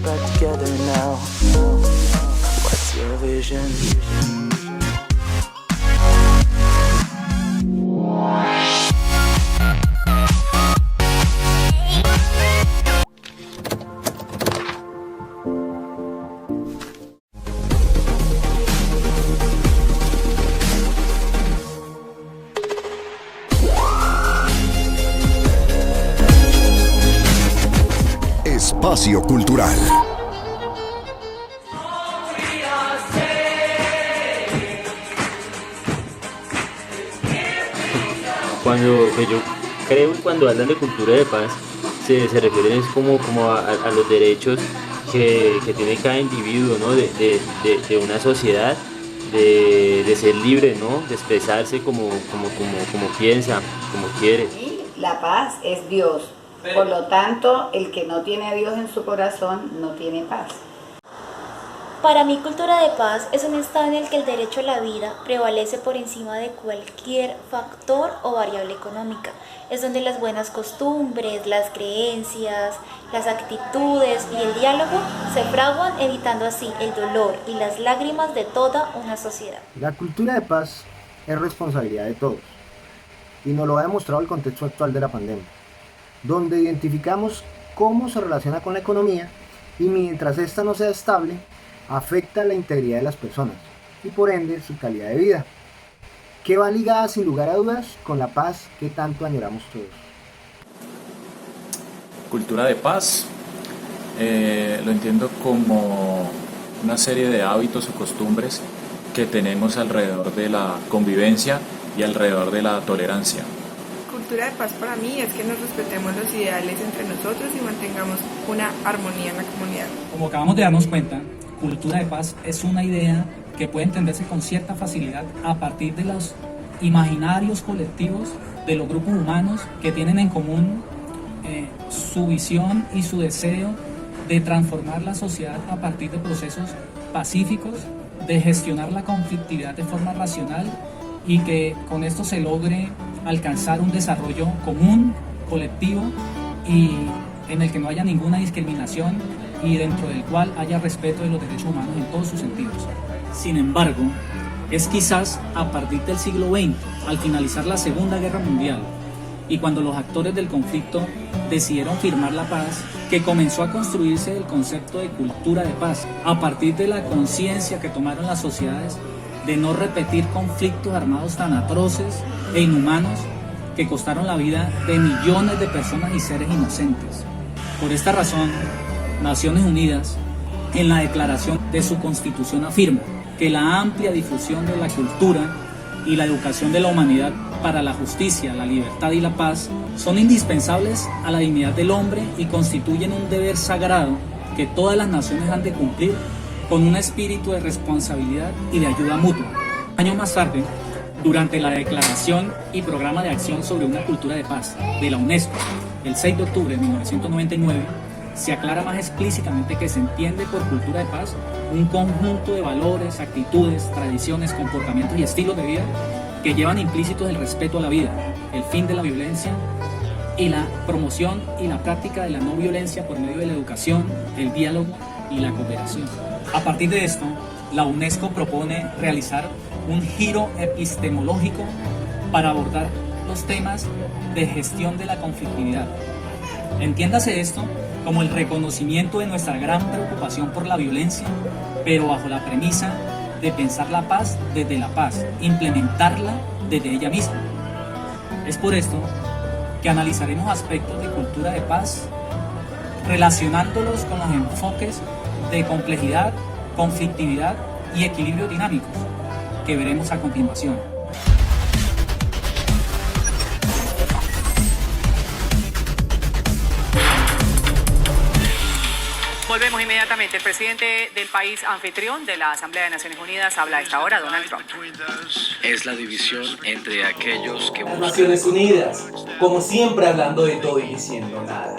back together now. What's your vision? Espacio Cultural. Yo creo que cuando hablan de cultura de paz se refieren es como a los derechos que tiene cada individuo, ¿no? de una sociedad, de ser libre, ¿no? De expresarse como piensa, como quiere. Y la paz es Dios. Por lo tanto, el que no tiene a Dios en su corazón no tiene paz. Para mí, cultura de paz es un estado en el que el derecho a la vida prevalece por encima de cualquier factor o variable económica. Es donde las buenas costumbres, las creencias, las actitudes y el diálogo se fraguan, evitando así el dolor y las lágrimas de toda una sociedad. La cultura de paz es responsabilidad de todos y nos lo ha demostrado el contexto actual de la pandemia, donde identificamos cómo se relaciona con la economía y mientras esta no sea estable, afecta la integridad de las personas y por ende su calidad de vida, que va ligada sin lugar a dudas con la paz que tanto añoramos todos. Cultura de paz, lo entiendo como una serie de hábitos o costumbres que tenemos alrededor de la convivencia y alrededor de la tolerancia. Cultura de paz para mí es que nos respetemos los ideales entre nosotros y mantengamos una armonía en la comunidad. Como acabamos de darnos cuenta, cultura de paz es una idea que puede entenderse con cierta facilidad a partir de los imaginarios colectivos de los grupos humanos que tienen en común su visión y su deseo de transformar la sociedad a partir de procesos pacíficos, de gestionar la conflictividad de forma racional y que con esto se logre alcanzar un desarrollo común, colectivo y en el que no haya ninguna discriminación y dentro del cual haya respeto de los derechos humanos en todos sus sentidos. Sin embargo, es quizás a partir del siglo XX, al finalizar la Segunda Guerra Mundial y cuando los actores del conflicto decidieron firmar la paz, que comenzó a construirse el concepto de cultura de paz, a partir de la conciencia que tomaron las sociedades de no repetir conflictos armados tan atroces e inhumanos que costaron la vida de millones de personas y seres inocentes. Por esta razón, Naciones Unidas, en la declaración de su Constitución, afirma que la amplia difusión de la cultura y la educación de la humanidad para la justicia, la libertad y la paz son indispensables a la dignidad del hombre y constituyen un deber sagrado que todas las naciones han de cumplir con un espíritu de responsabilidad y de ayuda mutua. Años más tarde, durante la Declaración y Programa de Acción sobre una Cultura de Paz de la UNESCO, el 6 de octubre de 1999, se aclara más explícitamente que se entiende por cultura de paz un conjunto de valores, actitudes, tradiciones, comportamientos y estilos de vida que llevan implícitos el respeto a la vida, el fin de la violencia y la promoción y la práctica de la no violencia por medio de la educación, el diálogo y la cooperación. A partir de esto, la UNESCO propone realizar un giro epistemológico para abordar los temas de gestión de la conflictividad. Entiéndase esto como el reconocimiento de nuestra gran preocupación por la violencia, pero bajo la premisa de pensar la paz desde la paz, implementarla desde ella misma. Es por esto que analizaremos aspectos de cultura de paz relacionándolos con los enfoques de complejidad, conflictividad y equilibrio dinámicos que veremos a continuación. Volvemos inmediatamente. El presidente del país anfitrión de la Asamblea de Naciones Unidas habla a esta hora, Donald Trump. Es la división entre aquellos que Las Naciones Unidas, como siempre hablando de todo y diciendo nada.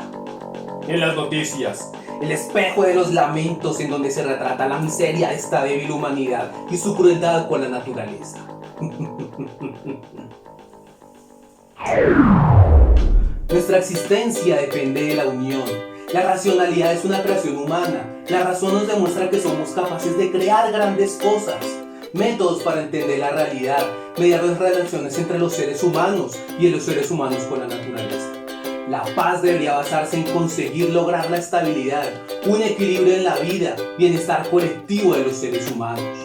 En las noticias, el espejo de los lamentos en donde se retrata la miseria de esta débil humanidad y su crueldad con la naturaleza. Nuestra existencia depende de la unión, La racionalidad es una creación humana. La razón nos demuestra que somos capaces de crear grandes cosas. Métodos para entender la realidad, mediar las relaciones entre los seres humanos y los seres humanos con la naturaleza. La paz debería basarse en conseguir lograr la estabilidad, un equilibrio en la vida, bienestar colectivo de los seres humanos.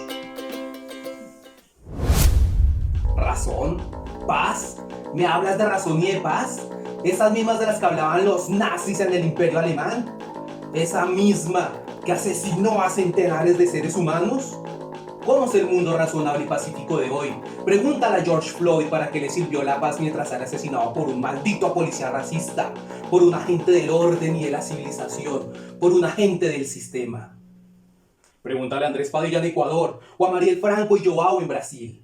¿Razón? ¿Paz? ¿Me hablas de razón y de paz? ¿Esas mismas de las que hablaban los nazis en el Imperio Alemán? ¿Esa misma que asesinó a centenares de seres humanos? ¿Cómo es el mundo razonable y pacífico de hoy? Pregúntale a George Floyd para qué le sirvió la paz mientras era asesinado por un maldito policía racista, por un agente del orden y de la civilización, por un agente del sistema. Pregúntale a Andrés Padilla en Ecuador o a Mariel Franco y Joao en Brasil.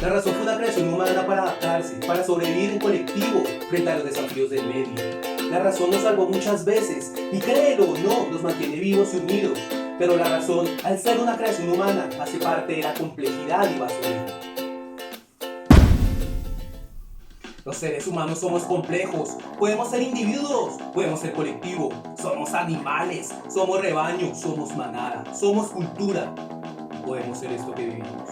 La razón fue una creación humana para adaptarse, para sobrevivir en colectivo frente a los desafíos del medio. La razón nos salvó muchas veces y créelo o no, nos mantiene vivos y unidos. Pero la razón, al ser una creación humana, hace parte de la complejidad y va sobre. Los seres humanos somos complejos, podemos ser individuos, podemos ser colectivo, somos animales, somos rebaño, somos manada, somos cultura, podemos ser esto que vivimos.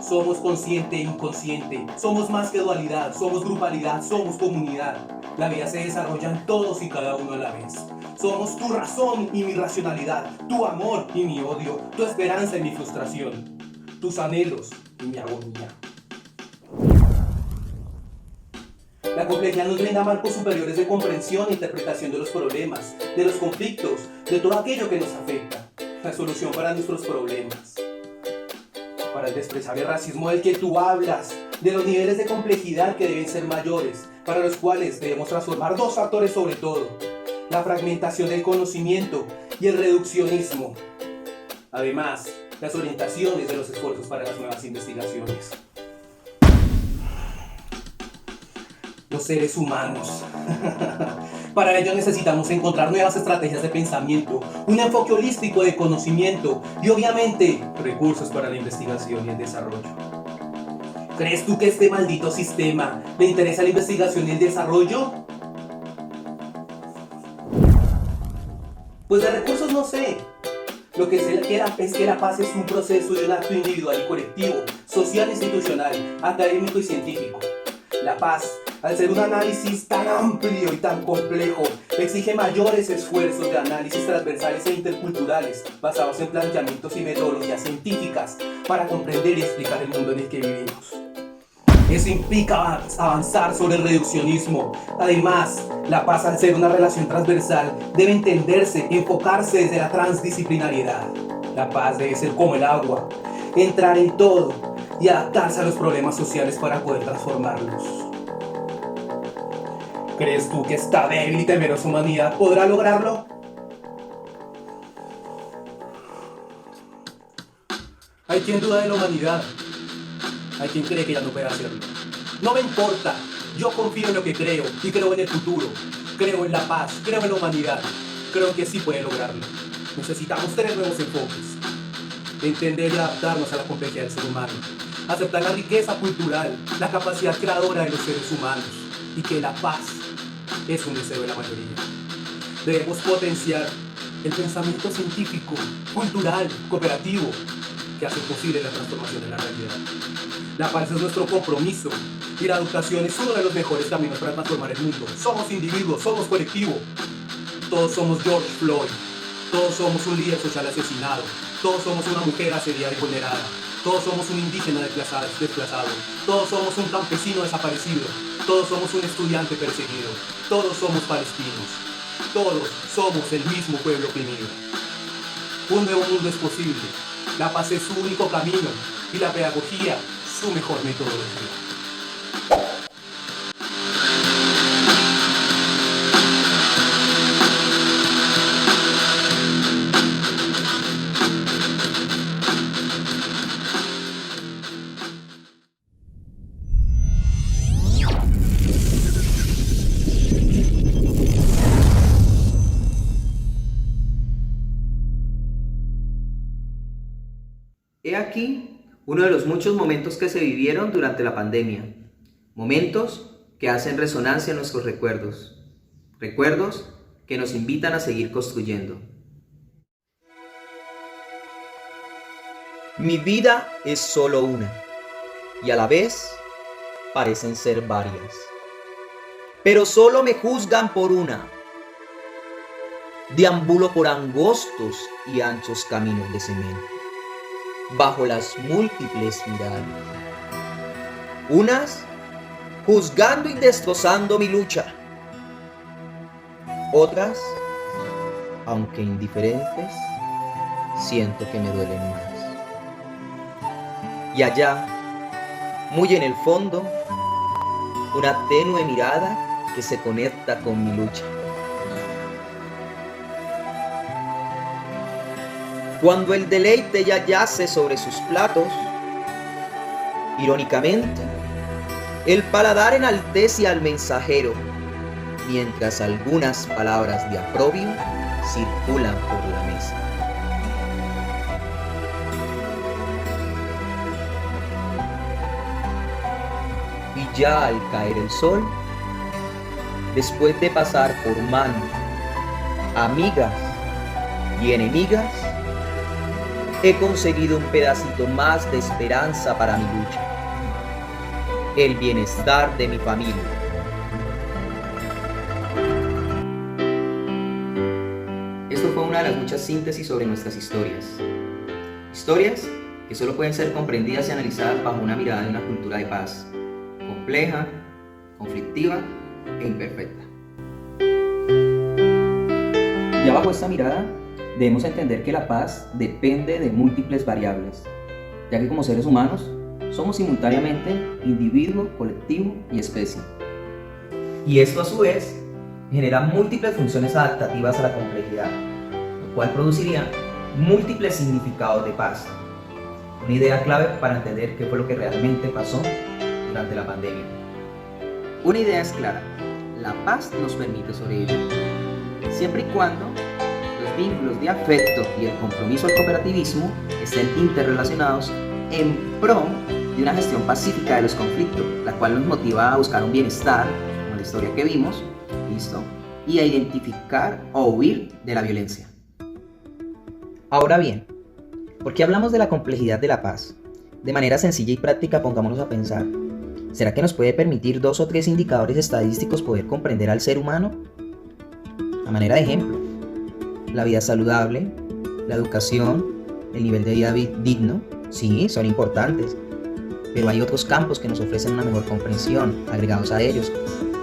Somos consciente e inconsciente, somos más que dualidad, somos grupalidad, somos comunidad. La vida se desarrolla en todos y cada uno a la vez. Somos tu razón y mi racionalidad, tu amor y mi odio, tu esperanza y mi frustración, tus anhelos y mi agonía. La complejidad nos brinda marcos superiores de comprensión e interpretación de los problemas, de los conflictos, de todo aquello que nos afecta. La solución para nuestros problemas. Para el despreciable racismo del que tú hablas, de los niveles de complejidad que deben ser mayores, para los cuales debemos transformar dos factores sobre todo: la fragmentación del conocimiento y el reduccionismo. Además, las orientaciones de los esfuerzos para las nuevas investigaciones. Los seres humanos. Para ello necesitamos encontrar nuevas estrategias de pensamiento, un enfoque holístico de conocimiento y obviamente recursos para la investigación y el desarrollo. ¿Crees tú que este maldito sistema le interesa la investigación y el desarrollo? Pues de recursos no sé. Lo que sé es que la paz es un proceso de un acto individual y colectivo, social, institucional, académico y científico. La paz, al ser un análisis tan amplio y tan complejo, exige mayores esfuerzos de análisis transversales e interculturales, basados en planteamientos y metodologías científicas, para comprender y explicar el mundo en el que vivimos. Eso implica avanzar sobre el reduccionismo. Además, la paz, al ser una relación transversal, debe entenderse, enfocarse desde la transdisciplinariedad. La paz debe ser como el agua, entrar en todo y adaptarse a los problemas sociales para poder transformarlos. ¿Crees tú que esta débil y temerosa humanidad podrá lograrlo? Hay quien duda de la humanidad. Hay quien cree que ya no puede hacerlo. No me importa. Yo confío en lo que creo y creo en el futuro. Creo en la paz, creo en la humanidad. Creo que sí puede lograrlo. Necesitamos 3 nuevos enfoques. Entender y adaptarnos a la complejidad del ser humano. Aceptar la riqueza cultural, la capacidad creadora de los seres humanos. Y que la paz es un deseo de la mayoría. Debemos potenciar el pensamiento científico, cultural, cooperativo, que hace posible la transformación de la realidad. La paz es nuestro compromiso y la educación es uno de los mejores caminos para transformar el mundo. Somos individuos, somos colectivo. Todos somos George Floyd. Todos somos un líder social asesinado. Todos somos una mujer asediada y vulnerada. Todos somos un indígena desplazado. Todos somos un campesino desaparecido. Todos somos un estudiante perseguido. Todos somos palestinos. Todos somos el mismo pueblo oprimido. Un nuevo mundo es posible. La paz es su único camino y la pedagogía su mejor metodología. He aquí uno de los muchos momentos que se vivieron durante la pandemia, momentos que hacen resonancia en nuestros recuerdos. recuerdos que nos invitan a seguir construyendo. Mi vida es solo una, y a la vez parecen ser varias. Pero solo me juzgan por una. Deambulo por angostos y anchos caminos de cemento, bajo las múltiples miradas. Unas juzgando y destrozando mi lucha. Otras, aunque indiferentes, siento que me duelen más. Y allá, muy en el fondo, una tenue mirada que se conecta con mi lucha. Cuando el deleite ya yace sobre sus platos, irónicamente, el paladar enaltece al mensajero, mientras algunas palabras de aprobio circulan por la mesa. Y ya al caer el sol, después de pasar por manos, amigas y enemigas, he conseguido un pedacito más de esperanza para mi lucha, el bienestar de mi familia. Esto fue una de las muchas síntesis sobre nuestras historias. Historias que solo pueden ser comprendidas y analizadas bajo una mirada de una cultura de paz, compleja, conflictiva e imperfecta. Ya bajo esta mirada, debemos entender que la paz depende de múltiples variables, ya que como seres humanos somos simultáneamente individuo, colectivo y especie. Y esto a su vez genera múltiples funciones adaptativas a la complejidad, lo cual produciría múltiples significados de paz. Una idea clave para entender qué fue lo que realmente pasó durante la pandemia. Una idea es clara: la paz nos permite sobrevivir, siempre y cuando los vínculos de afecto y el compromiso al cooperativismo estén interrelacionados en pro de una gestión pacífica de los conflictos, la cual nos motiva a buscar un bienestar, como la historia que vimos, ¿listo? Y a identificar o huir de la violencia. Ahora bien, ¿por qué hablamos de la complejidad de la paz? De manera sencilla y práctica, pongámonos a pensar. ¿Será que nos puede permitir 2 o 3 indicadores estadísticos poder comprender al ser humano? A manera de ejemplo, la vida saludable, la educación, el nivel de vida digno, sí, son importantes, pero hay otros campos que nos ofrecen una mejor comprensión agregados a ellos,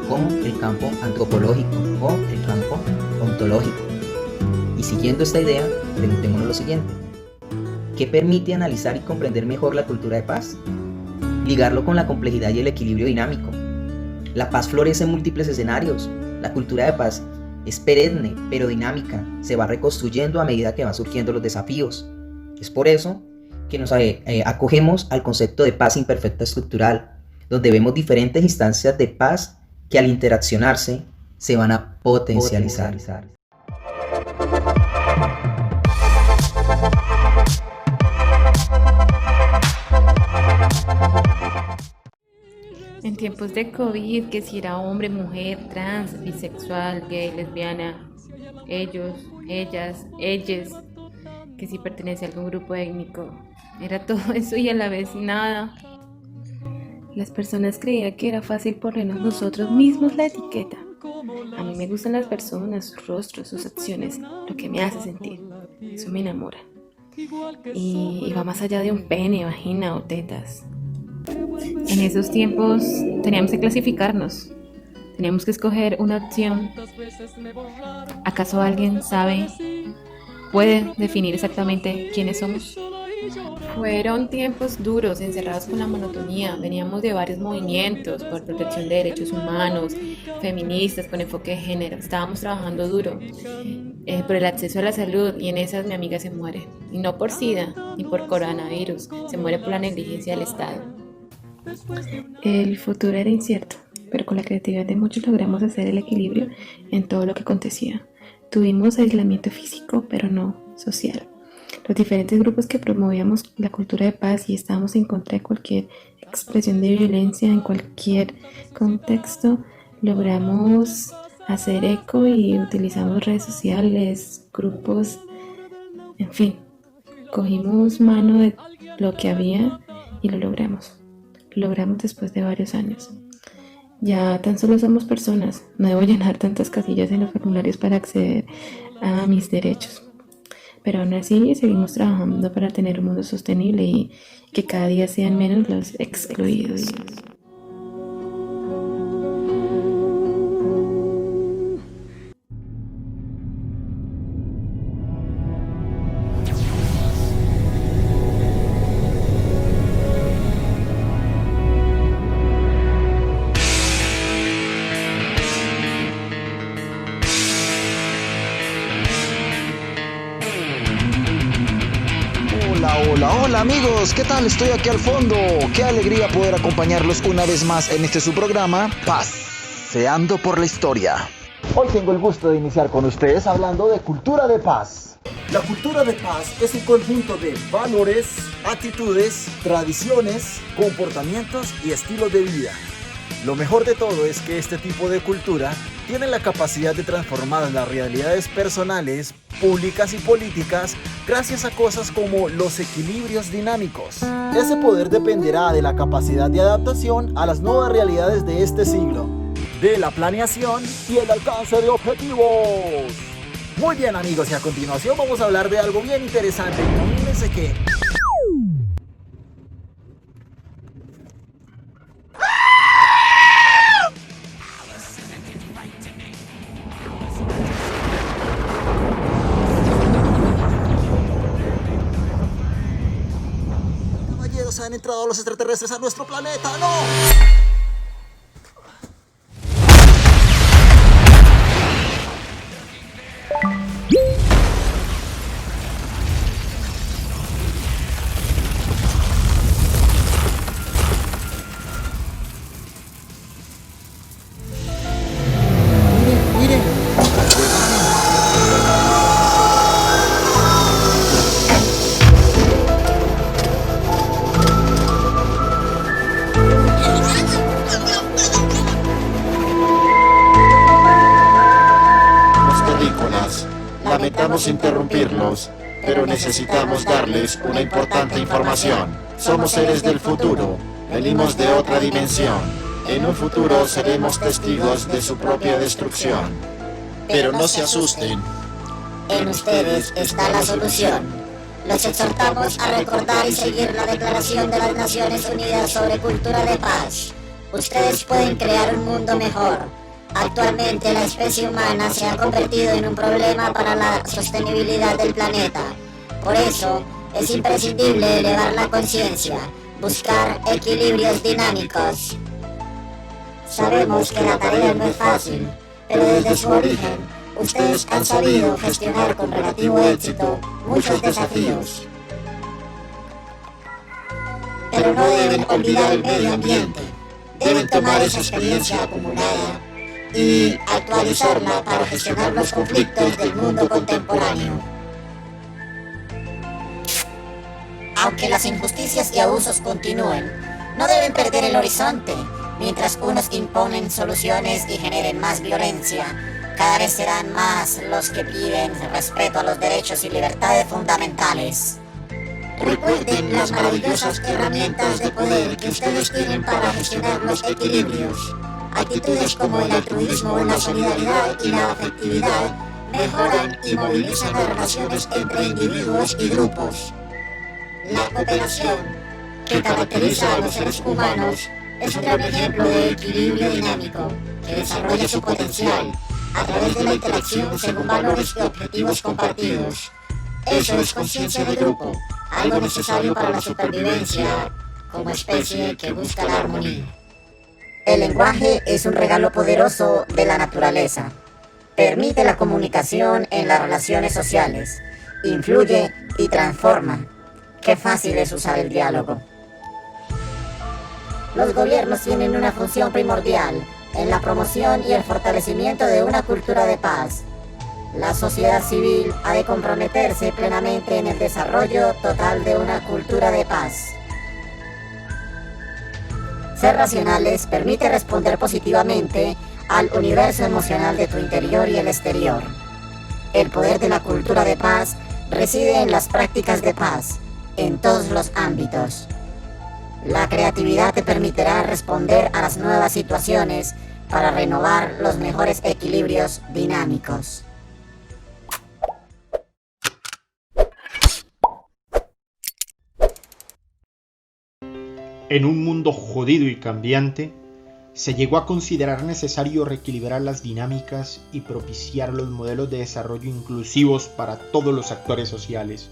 como el campo antropológico o el campo ontológico. Y siguiendo esta idea, preguntémonos lo siguiente: ¿qué permite analizar y comprender mejor la cultura de paz? Ligarlo con la complejidad y el equilibrio dinámico. La paz florece en múltiples escenarios. La cultura de paz es perenne, pero dinámica. Se va reconstruyendo a medida que van surgiendo los desafíos. Es por eso que nos acogemos al concepto de paz imperfecta estructural, donde vemos diferentes instancias de paz que al interaccionarse se van a potencializar. En tiempos de COVID, que si era hombre, mujer, trans, bisexual, gay, lesbiana, ellos, ellas, ellas, que si pertenece a algún grupo étnico, era todo eso y a la vez nada. Las personas creían que era fácil ponernos nosotros mismos la etiqueta. A mí me gustan las personas, sus rostros, sus acciones, lo que me hace sentir. Eso me enamora. Y va más allá de un pene, vagina o tetas. En esos tiempos teníamos que clasificarnos. Teníamos que escoger una opción. ¿Acaso alguien sabe, puede definir exactamente quiénes somos? Fueron tiempos duros, encerrados con la monotonía. Veníamos de varios movimientos por protección de derechos humanos, feministas con enfoque de género. Estábamos trabajando duro por el acceso a la salud, y en esas mi amiga se muere. Y no por SIDA ni por coronavirus, se muere por la negligencia del Estado. El futuro era incierto, pero con la creatividad de muchos logramos hacer el equilibrio en todo lo que acontecía. Tuvimos aislamiento físico, pero no social. Los diferentes grupos que promovíamos la cultura de paz y estábamos en contra de cualquier expresión de violencia en cualquier contexto, logramos hacer eco y utilizamos redes sociales, grupos, en fin, cogimos mano de lo que había y lo logramos. Lo logramos después de varios años. Ya tan solo somos personas, no debo llenar tantas casillas en los formularios para acceder a mis derechos. Pero aún así seguimos trabajando para tener un mundo sostenible y que cada día sean menos los excluidos. Hola amigos, ¿qué tal? Estoy aquí al fondo. Qué alegría poder acompañarlos una vez más en este su programa, Paseando por la Historia. Hoy tengo el gusto de iniciar con ustedes hablando de cultura de paz. La cultura de paz es un conjunto de valores, actitudes, tradiciones, comportamientos y estilos de vida. Lo mejor de todo es que este tipo de cultura tiene la capacidad de transformar las realidades personales, públicas y políticas gracias a cosas como los equilibrios dinámicos. Ese poder dependerá de la capacidad de adaptación a las nuevas realidades de este siglo, de la planeación y el alcance de objetivos. Muy bien amigos, y a continuación vamos a hablar de algo bien interesante. Imagínense que... han entrado los extraterrestres a nuestro planeta, ¡no! Lamentamos interrumpirlos, pero necesitamos darles una importante información. Somos seres del futuro, venimos de otra dimensión. En un futuro seremos testigos de su propia destrucción. Pero no se asusten. En ustedes está la solución. Los exhortamos a recordar y seguir la Declaración de las Naciones Unidas sobre Cultura de Paz. Ustedes pueden crear un mundo mejor. Actualmente la especie humana se ha convertido en un problema para la sostenibilidad del planeta. Por eso es imprescindible elevar la conciencia, buscar equilibrios dinámicos. Sabemos que la tarea no es fácil, pero desde su origen, ustedes han sabido gestionar con relativo éxito muchos desafíos. Pero no deben olvidar el medio ambiente, deben tomar esa experiencia acumulada y actualizarla para gestionar los conflictos del mundo contemporáneo. Aunque las injusticias y abusos continúen, no deben perder el horizonte. Mientras unos imponen soluciones y generen más violencia, cada vez serán más los que piden respeto a los derechos y libertades fundamentales. Recuerden las maravillosas herramientas de poder que ustedes tienen para gestionar los equilibrios. Actitudes como el altruismo, la solidaridad y la afectividad mejoran y movilizan las relaciones entre individuos y grupos. La cooperación, que caracteriza a los seres humanos, es un gran ejemplo de equilibrio dinámico que desarrolla su potencial a través de la interacción según valores y objetivos compartidos. Eso es conciencia de grupo, algo necesario para la supervivencia como especie que busca la armonía. El lenguaje es un regalo poderoso de la naturaleza. Permite la comunicación en las relaciones sociales, influye y transforma. Qué fácil es usar el diálogo. Los gobiernos tienen una función primordial en la promoción y el fortalecimiento de una cultura de paz. La sociedad civil ha de comprometerse plenamente en el desarrollo total de una cultura de paz. Ser racionales permite responder positivamente al universo emocional de tu interior y el exterior. El poder de la cultura de paz reside en las prácticas de paz, en todos los ámbitos. La creatividad te permitirá responder a las nuevas situaciones para renovar los mejores equilibrios dinámicos. En un mundo jodido y cambiante, se llegó a considerar necesario reequilibrar las dinámicas y propiciar los modelos de desarrollo inclusivos para todos los actores sociales.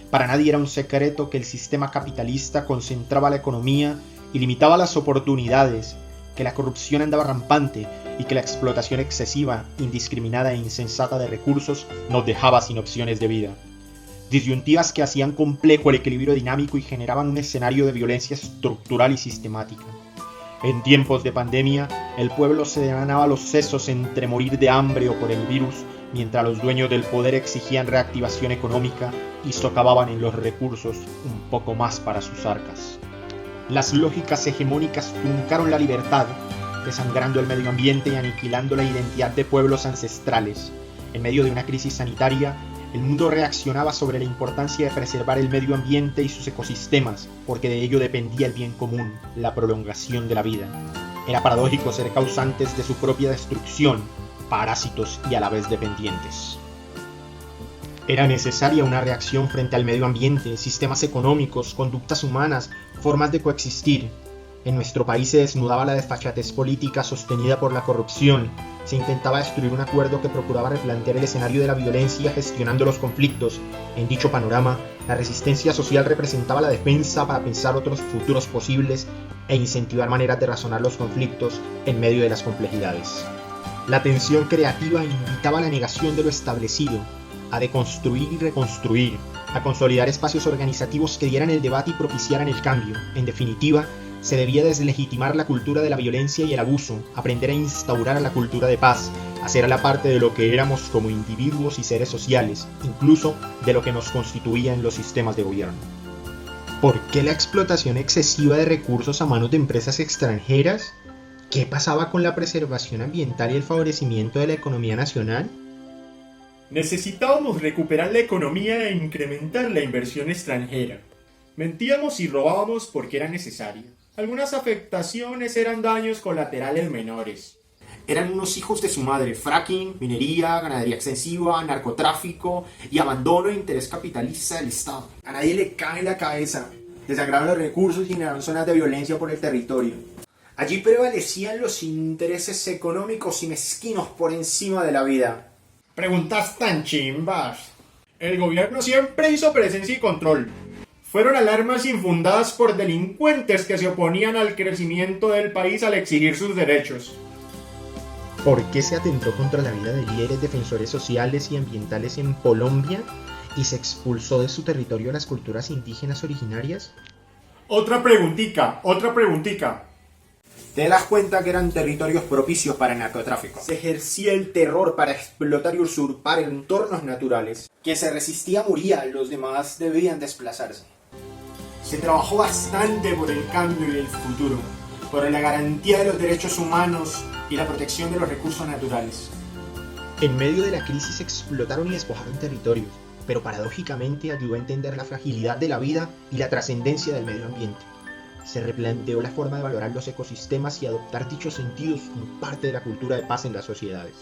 Para nadie era un secreto que el sistema capitalista concentraba la economía y limitaba las oportunidades, que la corrupción andaba rampante y que la explotación excesiva, indiscriminada e insensata de recursos nos dejaba sin opciones de vida. Disyuntivas que hacían complejo el equilibrio dinámico y generaban un escenario de violencia estructural y sistemática. En tiempos de pandemia, el pueblo se ganaba los sesos entre morir de hambre o por el virus, mientras los dueños del poder exigían reactivación económica y socavaban en los recursos un poco más para sus arcas. Las lógicas hegemónicas truncaron la libertad, desangrando el medio ambiente y aniquilando la identidad de pueblos ancestrales. En medio de una crisis sanitaria, el mundo reaccionaba sobre la importancia de preservar el medio ambiente y sus ecosistemas, porque de ello dependía el bien común, la prolongación de la vida. Era paradójico ser causantes de su propia destrucción, parásitos y a la vez dependientes. Era necesaria una reacción frente al medio ambiente, sistemas económicos, conductas humanas, formas de coexistir. En nuestro país se desnudaba la desfachatez política sostenida por la corrupción. Se intentaba destruir un acuerdo que procuraba replantear el escenario de la violencia gestionando los conflictos. En dicho panorama, la resistencia social representaba la defensa para pensar otros futuros posibles e incentivar maneras de razonar los conflictos en medio de las complejidades. La tensión creativa invitaba a la negación de lo establecido, a deconstruir y reconstruir, a consolidar espacios organizativos que dieran el debate y propiciaran el cambio. En definitiva, se debía deslegitimar la cultura de la violencia y el abuso, aprender a instaurar la cultura de paz, hacer a la parte de lo que éramos como individuos y seres sociales, incluso de lo que nos constituía en los sistemas de gobierno. ¿Por qué la explotación excesiva de recursos a manos de empresas extranjeras? ¿Qué pasaba con la preservación ambiental y el favorecimiento de la economía nacional? Necesitábamos recuperar la economía e incrementar la inversión extranjera. Mentíamos y robábamos porque era necesario. Algunas afectaciones eran daños colaterales menores. Eran unos hijos de su madre: fracking, minería, ganadería extensiva, narcotráfico y abandono e interés capitalista del Estado. A nadie le cae en la cabeza. Desangraron los recursos y generaron zonas de violencia por el territorio. Allí prevalecían los intereses económicos y mezquinos por encima de la vida. Preguntas tan chimbas. El gobierno siempre hizo presencia y control. Fueron alarmas infundadas por delincuentes que se oponían al crecimiento del país al exigir sus derechos. ¿Por qué se atentó contra la vida de líderes defensores sociales y ambientales en Colombia y se expulsó de su territorio a las culturas indígenas originarias? Otra preguntica. ¿Te das cuenta que eran territorios propicios para el narcotráfico? Se ejercía el terror para explotar y usurpar entornos naturales. Quien se resistía moría, los demás debían desplazarse. Se trabajó bastante por el cambio y el futuro, por la garantía de los derechos humanos y la protección de los recursos naturales. En medio de la crisis explotaron y despojaron territorios, pero paradójicamente ayudó a entender la fragilidad de la vida y la trascendencia del medio ambiente. Se replanteó la forma de valorar los ecosistemas y adoptar dichos sentidos como parte de la cultura de paz en las sociedades.